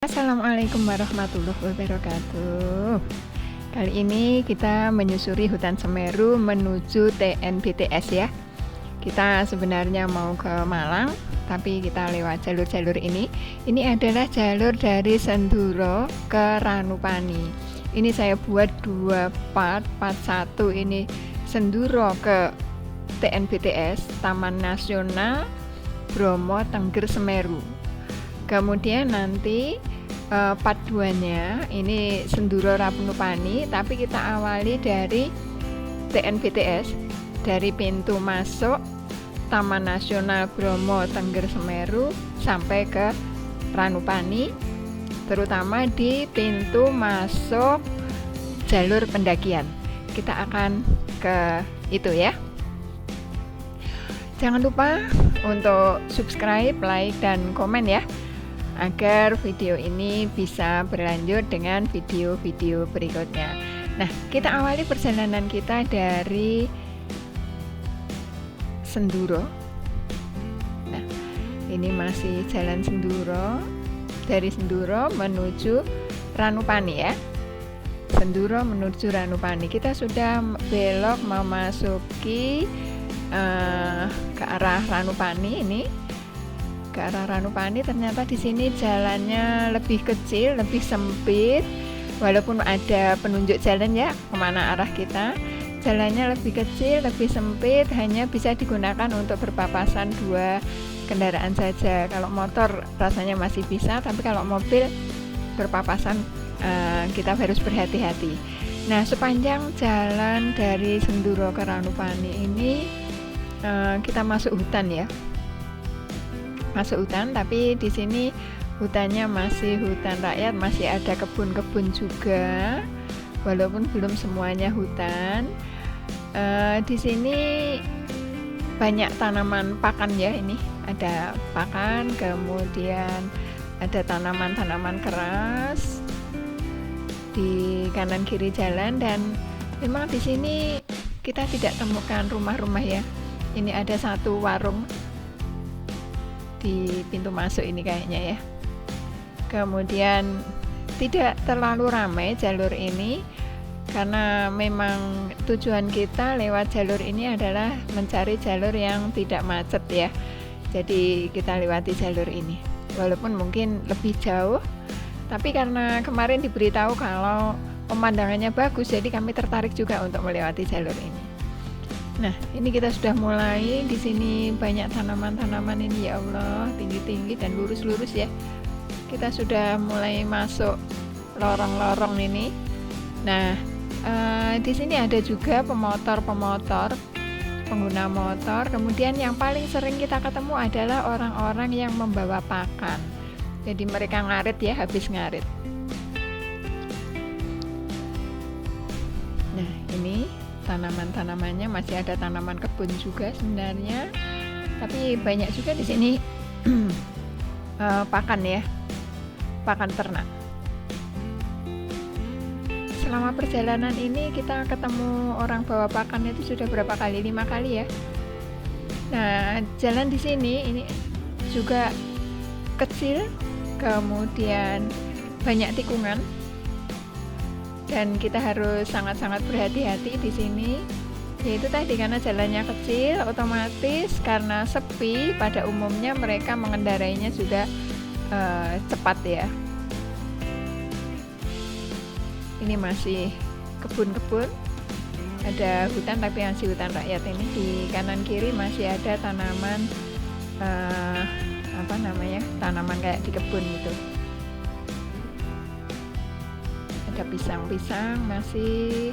Assalamualaikum warahmatullahi wabarakatuh. Kali ini kita menyusuri hutan Semeru menuju TNBTS ya. Kita sebenarnya mau ke Malang, tapi kita lewat jalur-jalur ini. Ini adalah jalur dari Senduro ke Ranupani. Ini saya buat dua part 1 ini Senduro ke TNBTS, Taman Nasional Bromo Tengger Semeru. Kemudian nanti part 2-nya ini Senduro Ranupani, tapi kita awali dari TNBTS, dari pintu masuk Taman Nasional Bromo Tengger Semeru sampai ke Ranupani, terutama di pintu masuk jalur pendakian. Kita akan ke itu ya. Jangan lupa untuk subscribe, like, dan komen ya, agar video ini bisa berlanjut dengan video-video berikutnya. Nah, kita awali perjalanan kita dari Senduro. Nah, ini masih jalan Senduro, dari Senduro menuju Ranupani ya. Senduro menuju Ranupani. Kita sudah belok memasuki ke arah Ranupani ini. Ke arah Ranupani, ternyata di sini jalannya lebih kecil, lebih sempit. Walaupun ada penunjuk jalan ya kemana arah kita, jalannya lebih kecil, lebih sempit, hanya bisa digunakan untuk berpapasan dua kendaraan saja. Kalau motor rasanya masih bisa, tapi kalau mobil berpapasan kita harus berhati-hati. Nah, sepanjang jalan dari Senduro ke Ranupani ini kita masuk hutan ya. Masuk hutan, tapi di sini hutannya masih hutan rakyat, masih ada kebun-kebun juga, walaupun belum semuanya hutan. Di sini banyak tanaman pakan ya, ini ada pakan, kemudian ada tanaman-tanaman keras di kanan kiri jalan, dan memang di sini kita tidak temukan rumah-rumah ya. Ini ada satu warung di pintu masuk ini kayaknya ya. Kemudian tidak terlalu ramai jalur ini, karena memang tujuan kita lewat jalur ini adalah mencari jalur yang tidak macet ya. Jadi kita lewati jalur ini, walaupun mungkin lebih jauh, tapi karena kemarin diberitahu kalau pemandangannya bagus, jadi kami tertarik juga untuk melewati jalur ini. Nah, ini kita sudah mulai. Di sini banyak tanaman-tanaman ini ya Allah, tinggi-tinggi dan lurus-lurus ya. Kita sudah mulai masuk lorong-lorong ini. Nah, di sini ada juga pemotor-pemotor, pengguna motor. Kemudian yang paling sering kita ketemu adalah orang-orang yang membawa pakan. Jadi mereka ngarit ya, habis ngarit. Nah, ini tanaman-tanamannya, masih ada tanaman kebun juga sebenarnya, tapi banyak juga di sini pakan ya, pakan ternak. Selama perjalanan ini kita ketemu orang bawa pakan itu sudah berapa kali? 5 kali ya. Nah, jalan di sini ini juga kecil, kemudian banyak tikungan, dan kita harus sangat-sangat berhati-hati di sini. Yaitu tadi, karena jalannya kecil, otomatis karena sepi, pada umumnya mereka mengendarainya juga cepat ya. Ini masih kebun-kebun, ada hutan tapi masih hutan rakyat ini. Di kanan kiri masih ada tanaman tanaman kayak di kebun gitu. Ada pisang-pisang masih.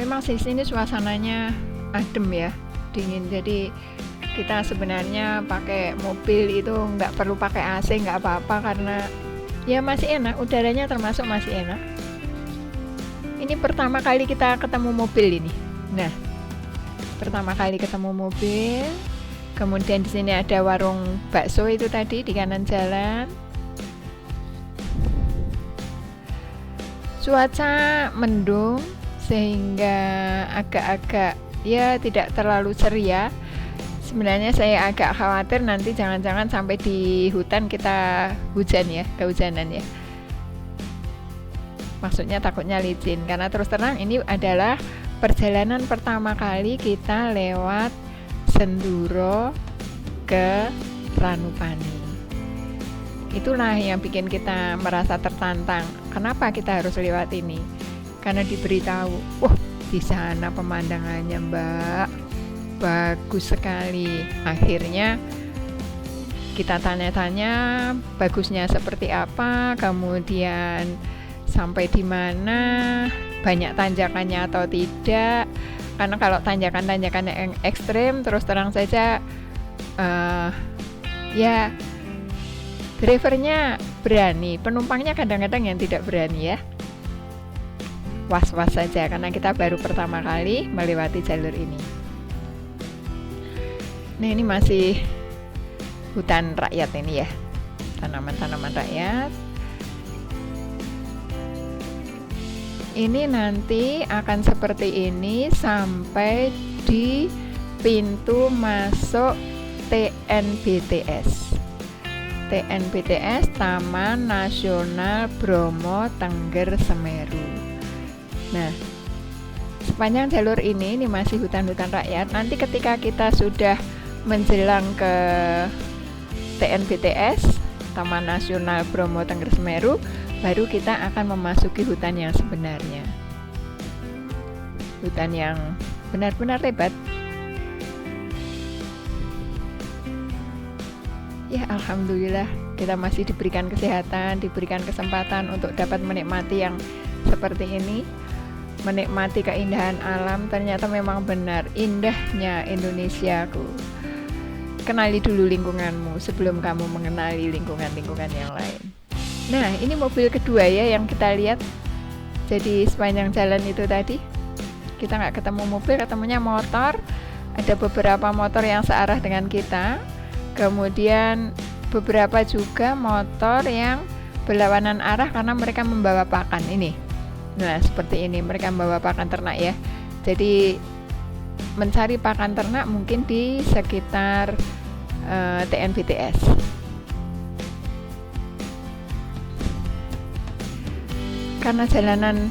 Memang di sini suasananya adem ya, dingin. Jadi kita sebenarnya pakai mobil itu nggak perlu pakai AC, nggak apa-apa, karena ya masih enak, udaranya termasuk masih enak. Ini pertama kali kita ketemu mobil ini. Nah, pertama kali ketemu mobil. Kemudian di sini ada warung bakso itu tadi di kanan jalan. Cuaca mendung sehingga agak-agak ya tidak terlalu ceria, Sebenarnya saya agak khawatir nanti jangan-jangan sampai di hutan kita hujan ya, kehujanan ya. Maksudnya takutnya licin, karena terus terang ini adalah perjalanan pertama kali kita lewat Senduro ke Ranupani. Itulah yang bikin kita merasa tertantang. Kenapa kita harus lewat ini? Karena diberitahu, wah di sana pemandangannya Mbak, bagus sekali. Akhirnya kita tanya-tanya bagusnya seperti apa, kemudian sampai di mana, banyak tanjakannya atau tidak. Karena kalau tanjakan-tanjakannya yang ekstrem, terus terang saja ya drivernya berani, penumpangnya kadang-kadang yang tidak berani ya. Was-was saja karena kita baru pertama kali melewati jalur ini. Nah, ini masih hutan rakyat ini ya, tanaman-tanaman rakyat. Ini nanti akan seperti ini sampai di pintu masuk TNBTS. TNBTS Taman Nasional Bromo Tengger Semeru. Nah, sepanjang jalur ini masih hutan-hutan rakyat. Nanti ketika kita sudah menjelang ke TNBTS Taman Nasional Bromo Tengger Semeru, baru kita akan memasuki hutan yang sebenarnya. Hutan yang benar-benar lebat. Ya, alhamdulillah kita masih diberikan kesehatan, diberikan kesempatan untuk dapat menikmati yang seperti ini. Menikmati keindahan alam. Ternyata memang benar indahnya Indonesiaku. Kenali dulu lingkunganmu sebelum kamu mengenali lingkungan-lingkungan yang lain. Nah, ini mobil kedua ya yang kita lihat. Jadi sepanjang jalan itu tadi kita nggak ketemu mobil, ketemunya motor. Ada beberapa motor yang searah dengan kita. Kemudian beberapa juga motor yang berlawanan arah karena mereka membawa pakan ini. Nah, seperti ini mereka membawa pakan ternak ya. Jadi mencari pakan ternak mungkin di sekitar TNBTS. Karena jalanan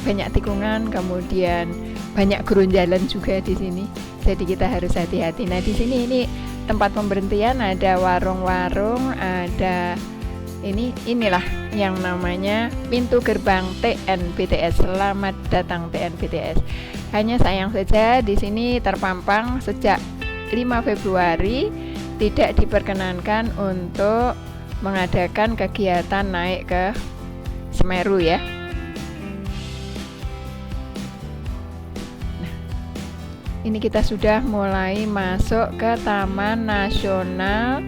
banyak tikungan, kemudian banyak gerunjalan juga di sini. Jadi kita harus hati-hati. Nah, di sini ini tempat pemberhentian, ada warung-warung, ada inilah yang namanya pintu gerbang TNBTS. Selamat datang TNBTS. Hanya sayang saja di sini terpampang sejak 5 Februari tidak diperkenankan untuk mengadakan kegiatan naik ke Semeru ya. Nah, ini kita sudah mulai masuk ke Taman Nasional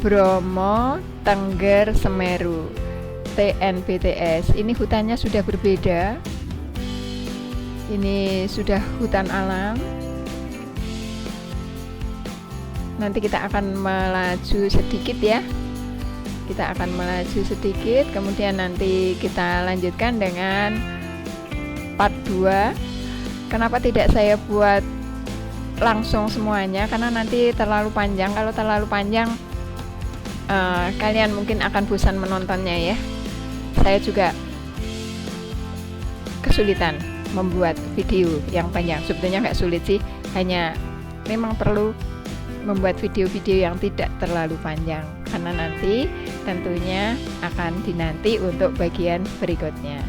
Bromo Tengger Semeru TNBTS. Ini hutannya sudah berbeda. Ini sudah hutan alam. Nanti kita akan melaju sedikit ya. Kita akan melaju sedikit, kemudian nanti kita lanjutkan dengan part 2. Kenapa tidak saya buat langsung semuanya? Karena nanti terlalu panjang. Kalau terlalu panjang kalian mungkin akan bosan menontonnya ya. Saya juga kesulitan membuat video yang panjang. Sebetulnya nggak sulit sih, hanya memang perlu membuat video-video yang tidak terlalu panjang, karena nanti tentunya akan dinanti untuk bagian berikutnya.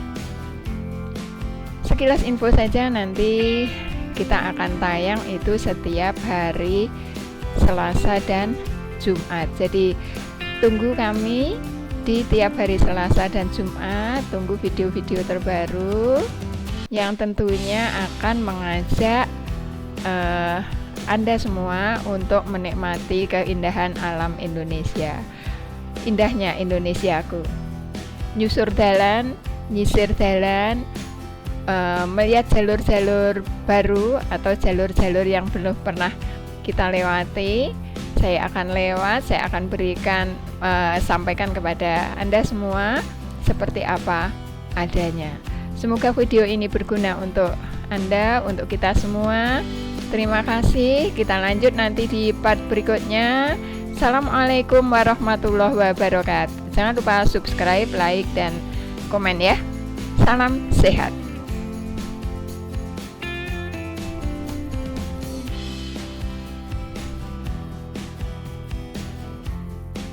Sekilas info saja, nanti kita akan tayang itu setiap hari Selasa dan Jumat. Jadi tunggu kami di tiap hari Selasa dan Jumat, tunggu video-video terbaru yang tentunya akan mengajak Anda semua untuk menikmati keindahan alam Indonesia. Indahnya Indonesiaku. Nyusur dalan, nyisir dalan, melihat jalur-jalur baru atau jalur-jalur yang belum pernah kita lewati. Saya akan lewat, saya akan berikan, sampaikan kepada Anda semua seperti apa adanya. Semoga video ini berguna untuk Anda, untuk kita semua. Terima kasih. Kita lanjut nanti di part berikutnya. Assalamualaikum warahmatullahi wabarakatuh. Jangan lupa subscribe, like, dan komen ya. Salam sehat.